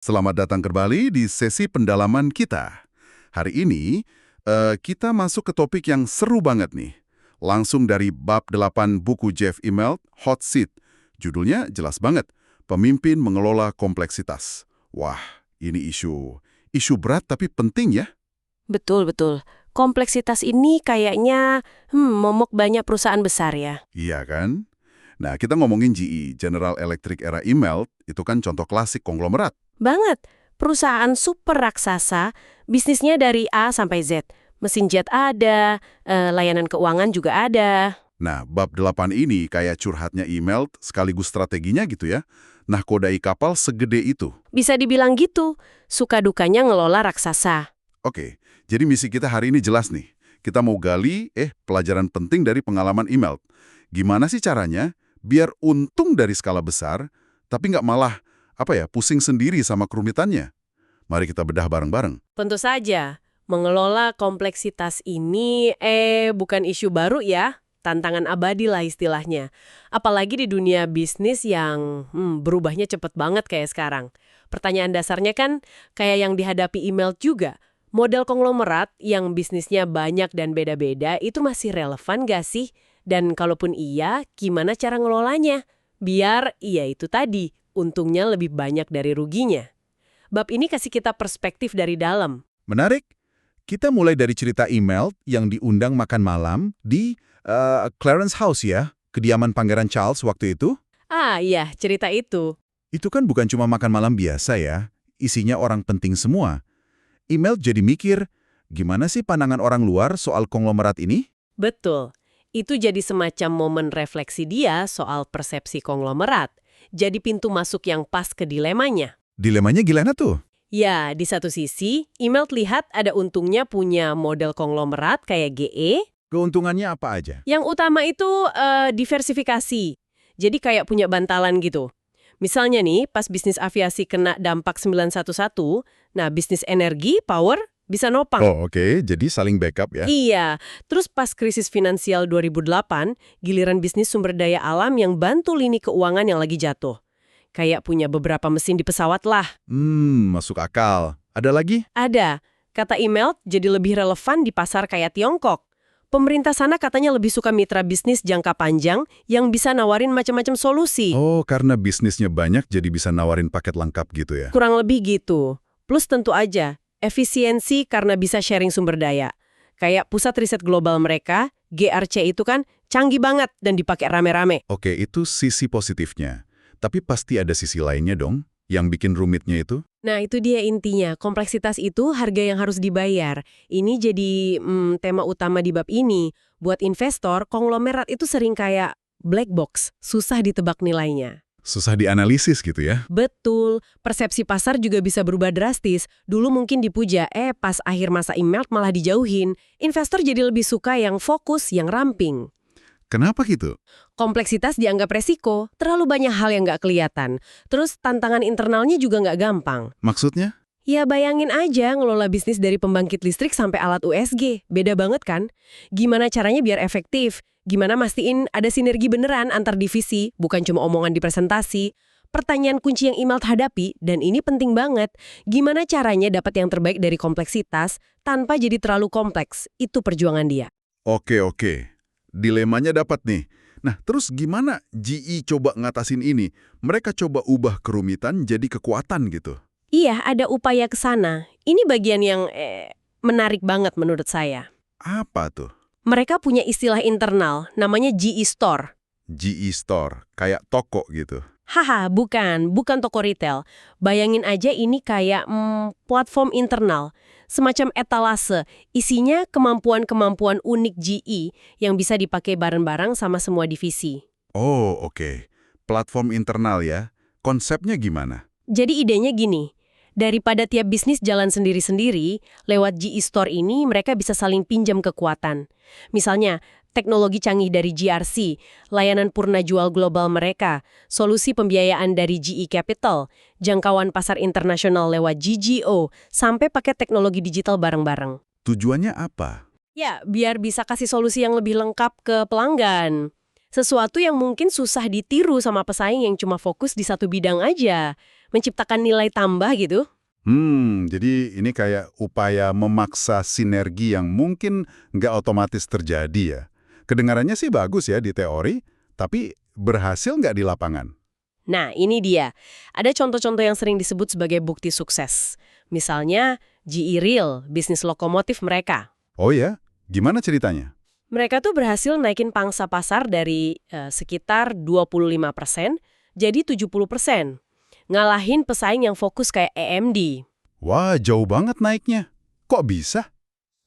Selamat datang kembali di sesi pendalaman kita. Hari ini, kita masuk ke topik yang seru banget nih. Langsung dari bab 8 buku Jeff Immelt, Hot Seat. Judulnya jelas banget, Pemimpin Mengelola Kompleksitas. Wah, ini isu berat tapi penting ya. Betul. Kompleksitas ini kayaknya momok banyak perusahaan besar ya. Iya kan? Nah, kita ngomongin GE, General Electric era Immelt, itu kan contoh klasik konglomerat. Banget. Perusahaan super raksasa, bisnisnya dari A sampai Z. Mesin jet ada, layanan keuangan juga ada. Nah, bab 8 ini kayak curhatnya Immelt sekaligus strateginya gitu ya. Nah, kodai kapal segede itu. Bisa dibilang gitu, suka dukanya ngelola raksasa. Oke, jadi misi kita hari ini jelas nih. Kita mau gali, pelajaran penting dari pengalaman Immelt. Gimana sih caranya biar untung dari skala besar, tapi nggak malah, pusing sendiri sama kerumitannya? Mari kita bedah bareng-bareng. Tentu saja, mengelola kompleksitas ini bukan isu baru ya. Tantangan abadi lah istilahnya. Apalagi di dunia bisnis yang berubahnya cepet banget kayak sekarang. Pertanyaan dasarnya kan kayak yang dihadapi email juga. Model konglomerat yang bisnisnya banyak dan beda-beda itu masih relevan gak sih? Dan kalaupun iya, gimana cara ngelolanya? Biar iya itu tadi, untungnya lebih banyak dari ruginya. Bab ini kasih kita perspektif dari dalam. Menarik. Kita mulai dari cerita Immelt yang diundang makan malam di Clarence House ya, kediaman Pangeran Charles waktu itu. Ah iya, cerita itu. Itu kan bukan cuma makan malam biasa ya, isinya orang penting semua. Immelt jadi mikir, gimana sih pandangan orang luar soal konglomerat ini? Betul. Itu jadi semacam momen refleksi dia soal persepsi konglomerat. Jadi pintu masuk yang pas ke dilemanya. Dilemanya gimana tuh? Ya, di satu sisi, Immelt lihat ada untungnya punya model konglomerat kayak GE. Keuntungannya apa aja? Yang utama itu diversifikasi. Jadi kayak punya bantalan gitu. Misalnya nih, pas bisnis aviasi kena dampak 911, nah bisnis energi, power, bisa nopang. Oh oke, jadi saling backup ya. Iya, terus pas krisis finansial 2008, giliran bisnis sumber daya alam yang bantu lini keuangan yang lagi jatuh. Kayak punya beberapa mesin di pesawat lah. Masuk akal. Ada lagi? Ada. Kata Immelt jadi lebih relevan di pasar kayak Tiongkok. Pemerintah sana katanya lebih suka mitra bisnis jangka panjang yang bisa nawarin macam-macam solusi. Oh, karena bisnisnya banyak jadi bisa nawarin paket lengkap gitu ya. Kurang lebih gitu. Plus tentu aja, efisiensi karena bisa sharing sumber daya. Kayak pusat riset global mereka, GRC itu kan canggih banget dan dipakai rame-rame. Oke, itu sisi positifnya. Tapi pasti ada sisi lainnya dong, yang bikin rumitnya itu. Nah, itu dia intinya. Kompleksitas itu harga yang harus dibayar. Ini jadi tema utama di bab ini. Buat investor, konglomerat itu sering kayak black box, susah ditebak nilainya. Susah dianalisis gitu ya. Betul, persepsi pasar juga bisa berubah drastis. Dulu mungkin dipuja, pas akhir masa Immelt malah dijauhin. Investor jadi lebih suka yang fokus, yang ramping. Kenapa gitu? Kompleksitas dianggap resiko, terlalu banyak hal yang nggak kelihatan. Terus tantangan internalnya juga nggak gampang. Maksudnya? Ya bayangin aja ngelola bisnis dari pembangkit listrik sampai alat USG. Beda banget kan? Gimana caranya biar efektif? Gimana mastiin ada sinergi beneran antar divisi, bukan cuma omongan di presentasi? Pertanyaan kunci yang Immelt hadapi, dan ini penting banget, gimana caranya dapat yang terbaik dari kompleksitas tanpa jadi terlalu kompleks? Itu perjuangan dia. Oke. Dilemanya dapat nih. Nah, terus gimana GE coba ngatasin ini? Mereka coba ubah kerumitan jadi kekuatan gitu. Iya, ada upaya ke sana. Ini bagian yang menarik banget menurut saya. Apa tuh? Mereka punya istilah internal, namanya GE Store. GE Store, kayak toko gitu. Haha, bukan toko retail. Bayangin aja ini kayak platform internal. Semacam etalase, isinya kemampuan-kemampuan unik GE yang bisa dipakai bareng-bareng sama semua divisi. Oh, oke. Platform internal ya. Konsepnya gimana? Jadi idenya gini, daripada tiap bisnis jalan sendiri-sendiri, lewat GE Store ini mereka bisa saling pinjam kekuatan. Misalnya, teknologi canggih dari GRC, layanan purna jual global mereka, solusi pembiayaan dari GE Capital, jangkauan pasar internasional lewat GGO, sampai pakai teknologi digital bareng-bareng. Tujuannya apa? Ya, biar bisa kasih solusi yang lebih lengkap ke pelanggan. Sesuatu yang mungkin susah ditiru sama pesaing yang cuma fokus di satu bidang aja. menciptakan nilai tambah gitu. Jadi ini kayak upaya memaksa sinergi yang mungkin nggak otomatis terjadi ya. Kedengarannya sih bagus ya di teori, tapi berhasil nggak di lapangan? Nah, ini dia. Ada contoh-contoh yang sering disebut sebagai bukti sukses. Misalnya, GE Rail, bisnis lokomotif mereka. Oh ya? Gimana ceritanya? Mereka tuh berhasil naikin pangsa pasar dari sekitar 25% jadi 70%. Ngalahin pesaing yang fokus kayak AMD. Wah, jauh banget naiknya. Kok bisa?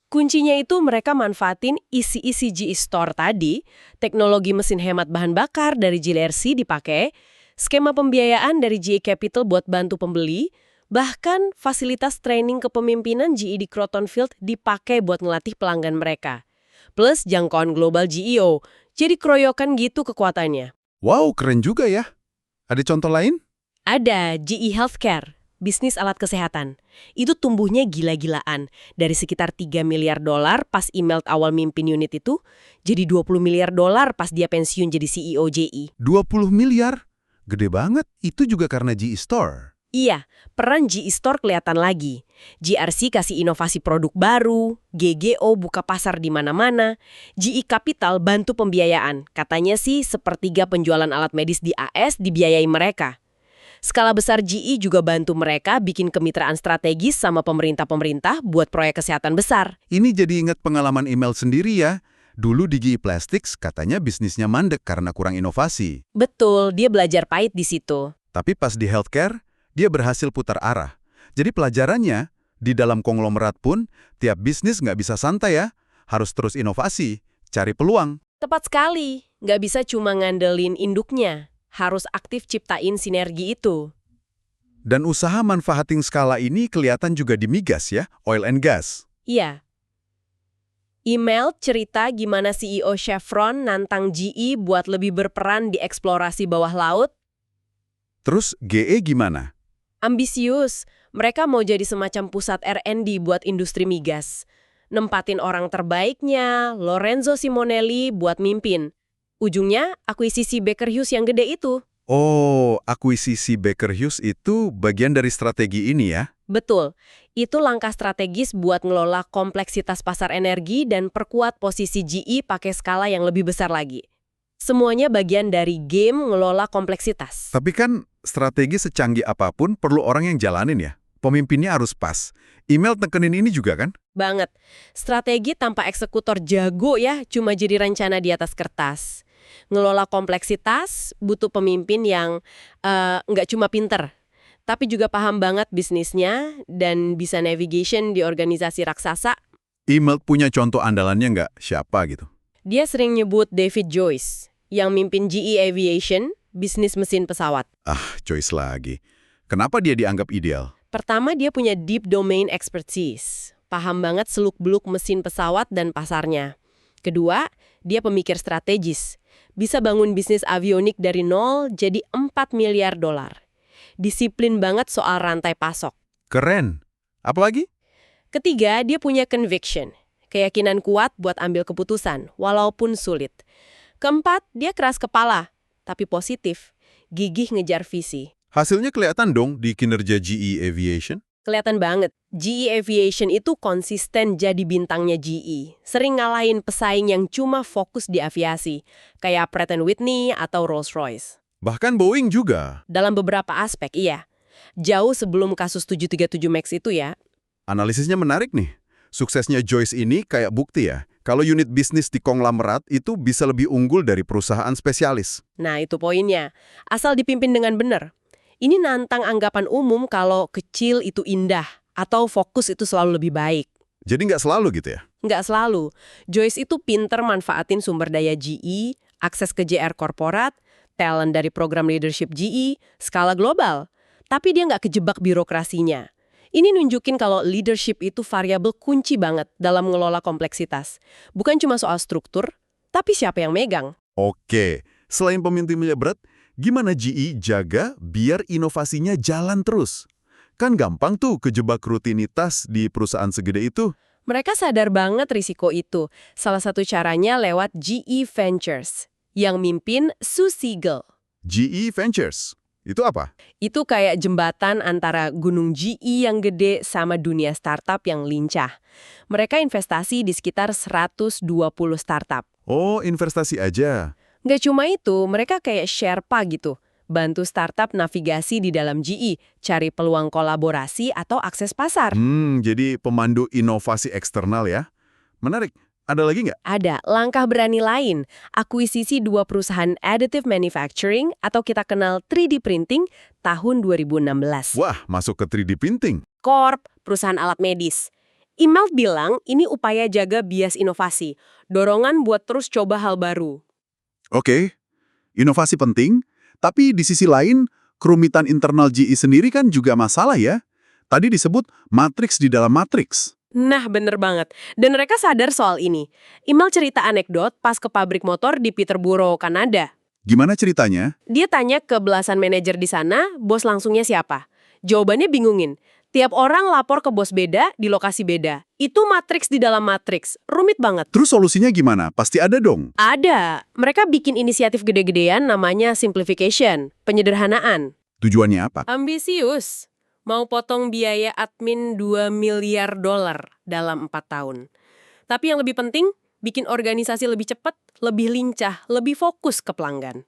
Kuncinya itu mereka manfaatin isi-isi GE Store tadi, teknologi mesin hemat bahan bakar dari GLRC dipakai, skema pembiayaan dari GE Capital buat bantu pembeli, bahkan fasilitas training kepemimpinan GE di Croton Field dipakai buat ngelatih pelanggan mereka. Plus jangkauan global GEO, jadi keroyokan gitu kekuatannya. Wow, keren juga ya. Ada contoh lain? Ada GE Healthcare, bisnis alat kesehatan. Itu tumbuhnya gila-gilaan. Dari sekitar $3 miliar pas email awal mimpin unit itu, jadi $20 miliar pas dia pensiun jadi CEO GE. 20 miliar? Gede banget. Itu juga karena GE Store. Iya, peran GE Store kelihatan lagi. GRC kasih inovasi produk baru, GGO buka pasar di mana-mana, GE Capital bantu pembiayaan. Katanya sih sepertiga penjualan alat medis di AS dibiayai mereka. Skala besar GE juga bantu mereka bikin kemitraan strategis sama pemerintah-pemerintah buat proyek kesehatan besar. Ini jadi ingat pengalaman email sendiri ya. Dulu di GE Plastics katanya bisnisnya mandek karena kurang inovasi. Betul, dia belajar pahit di situ. Tapi pas di healthcare, dia berhasil putar arah. Jadi pelajarannya, di dalam konglomerat pun, tiap bisnis nggak bisa santai ya. Harus terus inovasi, cari peluang. Tepat sekali, nggak bisa cuma ngandelin induknya. Harus aktif ciptain sinergi itu. Dan usaha manfaating skala ini kelihatan juga di migas ya, oil and gas. Iya. Email cerita gimana CEO Chevron nantang GE buat lebih berperan di eksplorasi bawah laut. Terus GE gimana? Ambisius, mereka mau jadi semacam pusat R&D buat industri migas. Nempatin orang terbaiknya, Lorenzo Simonelli buat mimpin. Ujungnya, akuisisi Baker Hughes yang gede itu. Oh, akuisisi Baker Hughes itu bagian dari strategi ini ya? Betul, itu langkah strategis buat ngelola kompleksitas pasar energi dan perkuat posisi GE pakai skala yang lebih besar lagi. Semuanya bagian dari game ngelola kompleksitas. Tapi kan strategi secanggih apapun perlu orang yang jalanin ya. Pemimpinnya harus pas. Email tekenin ini juga kan? Banget. Strategi tanpa eksekutor jago ya, cuma jadi rencana di atas kertas. Ngelola kompleksitas butuh pemimpin yang nggak cuma pinter, tapi juga paham banget bisnisnya dan bisa navigation di organisasi raksasa. Email punya contoh andalannya nggak? Siapa gitu? Dia sering nyebut David Joyce, yang mimpin GE Aviation, bisnis mesin pesawat. Joyce lagi. Kenapa dia dianggap ideal? Pertama, dia punya deep domain expertise. Paham banget seluk-beluk mesin pesawat dan pasarnya. Kedua, dia pemikir strategis. Bisa bangun bisnis avionik dari nol jadi $4 miliar. Disiplin banget soal rantai pasok. Keren. Apalagi? Ketiga, dia punya conviction. Keyakinan kuat buat ambil keputusan, walaupun sulit. Keempat, dia keras kepala, tapi positif. Gigih ngejar visi. Hasilnya kelihatan dong di kinerja GE Aviation. Kelihatan banget, GE Aviation itu konsisten jadi bintangnya GE. Sering ngalahin pesaing yang cuma fokus di aviasi, kayak Pratt & Whitney atau Rolls-Royce. Bahkan Boeing juga. Dalam beberapa aspek, iya. Jauh sebelum kasus 737 MAX itu ya. Analisisnya menarik nih. Suksesnya Joyce ini kayak bukti ya, kalau unit bisnis di konglomerat itu bisa lebih unggul dari perusahaan spesialis. Nah, itu poinnya. Asal dipimpin dengan benar. Ini nantang anggapan umum kalau kecil itu indah, atau fokus itu selalu lebih baik. Jadi nggak selalu gitu ya? Nggak selalu. Joyce itu pinter manfaatin sumber daya GE, akses ke JR korporat, talent dari program leadership GE, skala global. Tapi dia nggak kejebak birokrasinya. Ini nunjukin kalau leadership itu variabel kunci banget dalam ngelola kompleksitas. Bukan cuma soal struktur, tapi siapa yang megang. Oke, selain pemimpinnya berat, gimana GE jaga biar inovasinya jalan terus? Kan gampang tuh kejebak rutinitas di perusahaan segede itu. Mereka sadar banget risiko itu. Salah satu caranya lewat GE Ventures, yang mimpin Sue Siegel. GE Ventures. Itu apa? Itu kayak jembatan antara gunung GE yang gede sama dunia startup yang lincah. Mereka investasi di sekitar 120 startup. Oh, investasi aja. Nggak cuma itu, mereka kayak Sherpa gitu. Bantu startup navigasi di dalam GE, cari peluang kolaborasi atau akses pasar. Jadi pemandu inovasi eksternal ya. Menarik. Ada lagi nggak? Ada langkah berani lain, akuisisi 2 perusahaan additive manufacturing atau kita kenal 3D printing tahun 2016. Wah, masuk ke 3D printing. Corp, perusahaan alat medis. Immelt bilang ini upaya jaga bias inovasi, dorongan buat terus coba hal baru. Oke, inovasi penting, tapi di sisi lain, kerumitan internal GE sendiri kan juga masalah ya. Tadi disebut matriks di dalam matriks. Nah, bener banget. Dan mereka sadar soal ini. Immelt cerita anekdot pas ke pabrik motor di Peterborough, Kanada. Gimana ceritanya? Dia tanya ke belasan manajer di sana, bos langsungnya siapa? Jawabannya bingungin. Tiap orang lapor ke bos beda, di lokasi beda. Itu matriks di dalam matriks. Rumit banget. Terus solusinya gimana? Pasti ada dong. Ada. Mereka bikin inisiatif gede-gedean namanya simplification, penyederhanaan. Tujuannya apa? Ambisius. Mau potong biaya admin $2 miliar dalam 4 tahun. Tapi yang lebih penting, bikin organisasi lebih cepat, lebih lincah, lebih fokus ke pelanggan.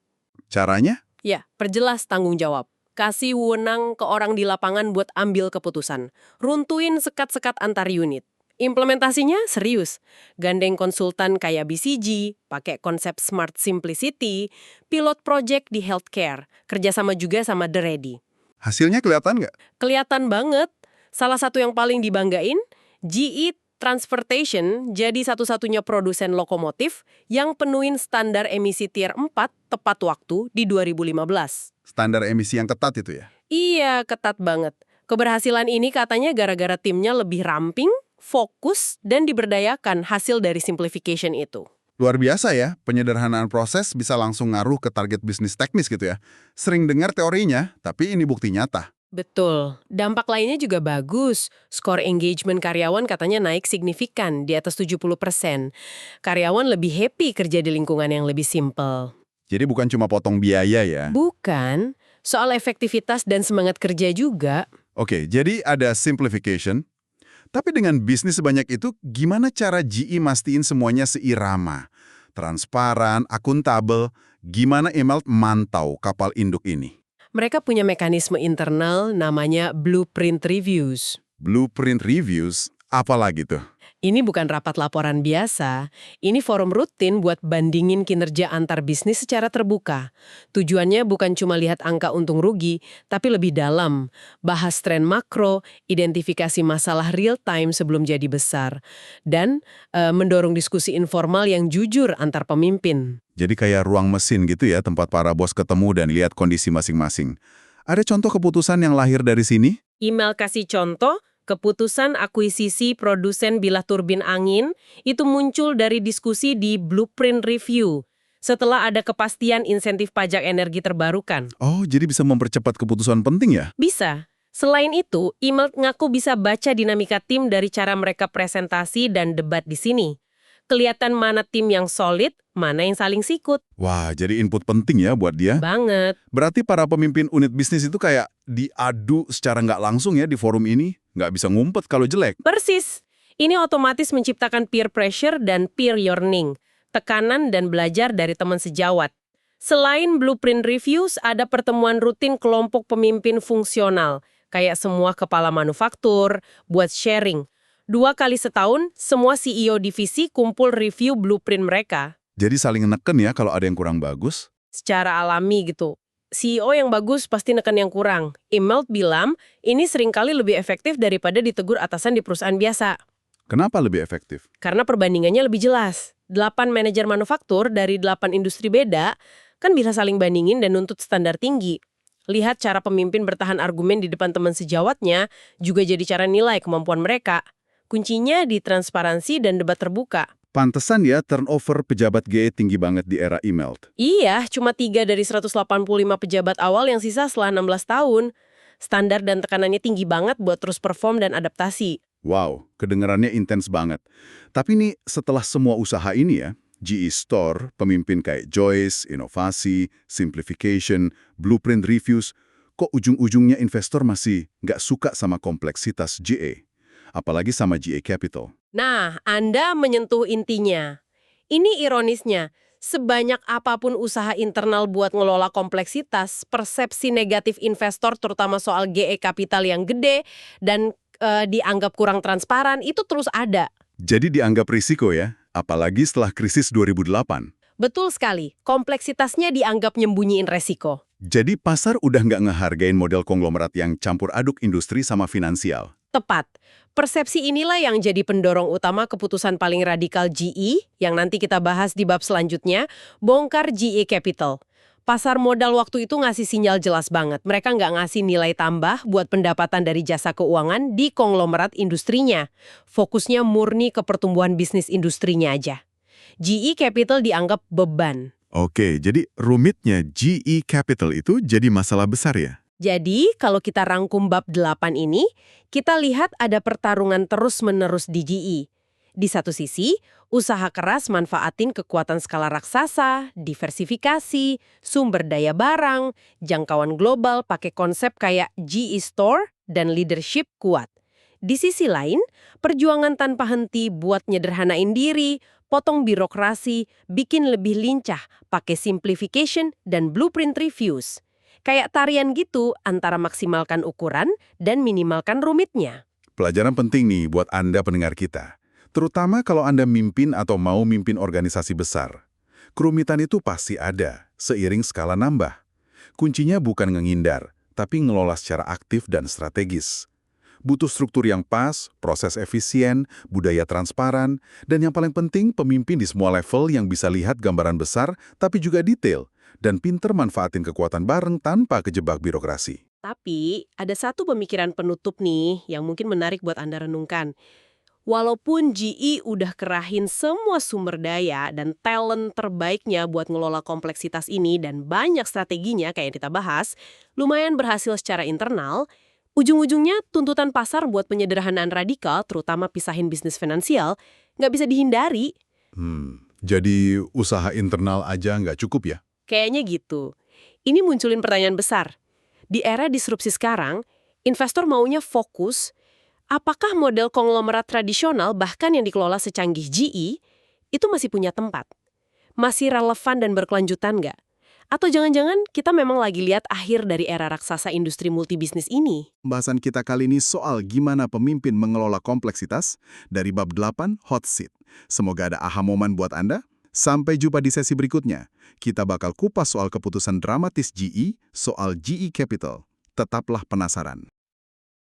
Caranya? Ya, perjelas tanggung jawab. Kasih wewenang ke orang di lapangan buat ambil keputusan. Runtuin sekat-sekat antar unit. Implementasinya serius. Gandeng konsultan kayak BCG, pakai konsep Smart Simplicity, pilot project di healthcare, kerjasama juga sama The Ready. Hasilnya kelihatan nggak? Kelihatan banget. Salah satu yang paling dibanggain, GE Transportation jadi satu-satunya produsen lokomotif yang penuhin standar emisi Tier 4 tepat waktu di 2015. Standar emisi yang ketat itu ya? Iya, ketat banget. Keberhasilan ini katanya gara-gara timnya lebih ramping, fokus, dan diberdayakan hasil dari simplification itu. Luar biasa ya, penyederhanaan proses bisa langsung ngaruh ke target bisnis teknis gitu ya. Sering dengar teorinya, tapi ini bukti nyata. Betul. Dampak lainnya juga bagus. Skor engagement karyawan katanya naik signifikan di atas 70%. Karyawan lebih happy kerja di lingkungan yang lebih simple. Jadi bukan cuma potong biaya ya? Bukan. Soal efektivitas dan semangat kerja juga. Oke, jadi ada simplification. Tapi dengan bisnis sebanyak itu, gimana cara GE mastiin semuanya seirama? Transparan, akuntabel, gimana Immelt mantau kapal induk ini? Mereka punya mekanisme internal namanya blueprint reviews. Blueprint reviews, apa lagi tuh? Ini bukan rapat laporan biasa, ini forum rutin buat bandingin kinerja antar bisnis secara terbuka. Tujuannya bukan cuma lihat angka untung rugi, tapi lebih dalam. Bahas tren makro, identifikasi masalah real time sebelum jadi besar, dan mendorong diskusi informal yang jujur antar pemimpin. Jadi kayak ruang mesin gitu ya, tempat para bos ketemu dan lihat kondisi masing-masing. Ada contoh keputusan yang lahir dari sini? Email kasih contoh. Keputusan akuisisi produsen bilah turbin angin itu muncul dari diskusi di Blueprint Review setelah ada kepastian insentif pajak energi terbarukan. Oh, jadi bisa mempercepat keputusan penting ya? Bisa. Selain itu, Immelt ngaku bisa baca dinamika tim dari cara mereka presentasi dan debat di sini. Kelihatan mana tim yang solid, mana yang saling sikut. Wah, jadi input penting ya buat dia. Banget. Berarti para pemimpin unit bisnis itu kayak diadu secara nggak langsung ya di forum ini. Nggak bisa ngumpet kalau jelek. Persis. Ini otomatis menciptakan peer pressure dan peer yearning, tekanan dan belajar dari teman sejawat. Selain blueprint reviews, ada pertemuan rutin kelompok pemimpin fungsional, kayak semua kepala manufaktur, buat sharing. 2 kali setahun, semua CEO divisi kumpul review blueprint mereka. Jadi saling neken ya kalau ada yang kurang bagus. Secara alami gitu. CEO yang bagus pasti neken yang kurang. Immelt bilang, ini seringkali lebih efektif daripada ditegur atasan di perusahaan biasa. Kenapa lebih efektif? Karena perbandingannya lebih jelas. 8 manajer manufaktur dari 8 industri beda, kan bisa saling bandingin dan nuntut standar tinggi. Lihat cara pemimpin bertahan argumen di depan teman sejawatnya, juga jadi cara nilai kemampuan mereka. Kuncinya di transparansi dan debat terbuka. Pantesan ya turnover pejabat GE tinggi banget di era Immelt. Iya, cuma 3 dari 185 pejabat awal yang sisa setelah 16 tahun. Standar dan tekanannya tinggi banget buat terus perform dan adaptasi. Wow, kedengarannya intens banget. Tapi nih setelah semua usaha ini ya, GE Store, pemimpin kayak Joyce, inovasi, simplification, blueprint reviews, kok ujung-ujungnya investor masih nggak suka sama kompleksitas GA, apalagi sama GA Capital. Nah, Anda menyentuh intinya. Ini ironisnya, sebanyak apapun usaha internal buat ngelola kompleksitas, persepsi negatif investor terutama soal GE Capital yang gede dan dianggap kurang transparan itu terus ada. Jadi dianggap risiko ya, apalagi setelah krisis 2008. Betul sekali, kompleksitasnya dianggap nyembunyiin resiko. Jadi pasar udah nggak ngehargain model konglomerat yang campur aduk industri sama finansial. Tepat. Persepsi inilah yang jadi pendorong utama keputusan paling radikal GE, yang nanti kita bahas di bab selanjutnya, bongkar GE Capital. Pasar modal waktu itu ngasih sinyal jelas banget. Mereka nggak ngasih nilai tambah buat pendapatan dari jasa keuangan di konglomerat industrinya. Fokusnya murni ke pertumbuhan bisnis industrinya aja. GE Capital dianggap beban. Oke, jadi rumitnya GE Capital itu jadi masalah besar ya? Jadi, kalau kita rangkum bab 8 ini, kita lihat ada pertarungan terus-menerus di GE. Di satu sisi, usaha keras manfaatin kekuatan skala raksasa, diversifikasi, sumber daya barang, jangkauan global pakai konsep kayak GE Store dan leadership kuat. Di sisi lain, perjuangan tanpa henti buat nyederhanain diri, potong birokrasi, bikin lebih lincah, pakai simplification dan blueprint reviews. Kayak tarian gitu antara maksimalkan ukuran dan minimalkan rumitnya. Pelajaran penting nih buat Anda pendengar kita. Terutama kalau Anda mimpin atau mau mimpin organisasi besar. Kerumitan itu pasti ada, seiring skala nambah. Kuncinya bukan ngehindar, tapi ngelola secara aktif dan strategis. Butuh struktur yang pas, proses efisien, budaya transparan, dan yang paling penting pemimpin di semua level yang bisa lihat gambaran besar tapi juga detail, dan pinter manfaatin kekuatan bareng tanpa kejebak birokrasi. Tapi ada satu pemikiran penutup nih yang mungkin menarik buat Anda renungkan. Walaupun GE udah kerahin semua sumber daya dan talent terbaiknya buat ngelola kompleksitas ini dan banyak strateginya kayak yang kita bahas, lumayan berhasil secara internal, ujung-ujungnya tuntutan pasar buat penyederhanaan radikal, terutama pisahin bisnis finansial, nggak bisa dihindari. Jadi usaha internal aja nggak cukup ya? Kayaknya gitu. Ini munculin pertanyaan besar. Di era disrupsi sekarang, investor maunya fokus, apakah model konglomerat tradisional bahkan yang dikelola secanggih GE itu masih punya tempat? Masih relevan dan berkelanjutan nggak? Atau jangan-jangan kita memang lagi lihat akhir dari era raksasa industri multibisnis ini? Pembahasan kita kali ini soal gimana pemimpin mengelola kompleksitas dari bab 8 Hot Seat. Semoga ada aha moment buat Anda. Sampai jumpa di sesi berikutnya. Kita bakal kupas soal keputusan dramatis GE soal GE Capital. Tetaplah penasaran.